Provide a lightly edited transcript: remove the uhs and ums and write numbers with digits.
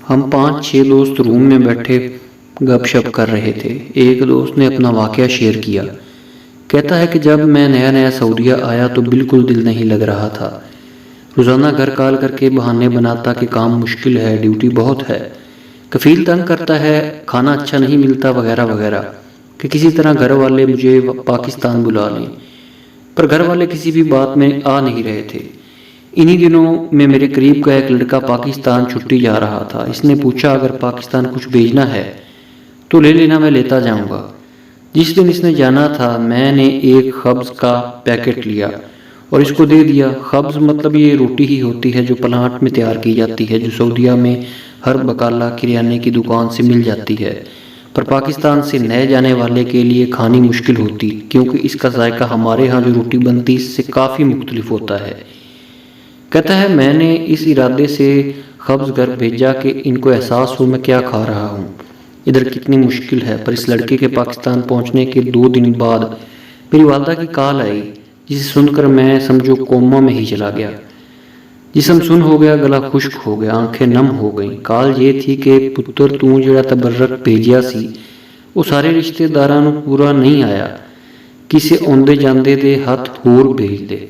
ہم 5-6 دوست روم میں بیٹھے گپ شپ کر رہے تھے۔ ایک دوست نے اپنا واقعہ شیئر کیا۔ کہتا ہے کہ جب میں نیا سعودیہ آیا تو بالکل دل نہیں لگ رہا تھا۔ روزانہ گھر کال کر کے بہانے بناتا کہ کام مشکل ہے، ڈیوٹی بہت ہے، کفیل تنگ کرتا ہے، کھانا اچھا نہیں ملتا وغیرہ وغیرہ، کہ کسی طرح گھر والے مجھے پاکستان بلا لیں، پر گھر والے کسی بھی بات میں آ نہیں رہے تھے۔ انہی دنوں میں میرے قریب کا ایک لڑکا پاکستان چھٹی جا رہا تھا۔ اس نے پوچھا اگر پاکستان کچھ بھیجنا ہے تو لے لینا، میں لیتا جاؤں گا۔ جس دن اس نے جانا تھا میں نے ایک خبز کا پیکٹ لیا اور اس کو دے دیا۔ خبز مطلب یہ روٹی ہی ہوتی ہے جو پلانٹ میں تیار کی جاتی ہے، جو سعودیہ میں ہر بقالہ کریانے کی دکان سے مل جاتی ہے، پر پاکستان سے نئے جانے والے کے لیے کھانی مشکل ہوتی کیونکہ اس کا ذائقہ ہمارے ہاں جو روٹی بنتی اس سے کافی مختلف ہوتا ہے۔ کہتا ہے میں نے اس ارادے سے خبز گھر بھیجا کہ ان کو احساس ہو میں کیا کھا رہا ہوں، ادھر کتنی مشکل ہے۔ پر اس لڑکے کے پاکستان پہنچنے کے 2 دن بعد میری والدہ کی کال آئی، جسے سن کر میں سمجھو کوما میں ہی چلا گیا۔ جسم سن ہو گیا، گلا خشک ہو گیا، آنکھیں نم ہو گئیں۔ کال یہ تھی کہ پتر تو جڑا تبرک بھیجیا سی وہ سارے رشتے داراں نوں پورا نہیں آیا، کسے اوندے جاندے دے ہاتھ ہور بھیج دے۔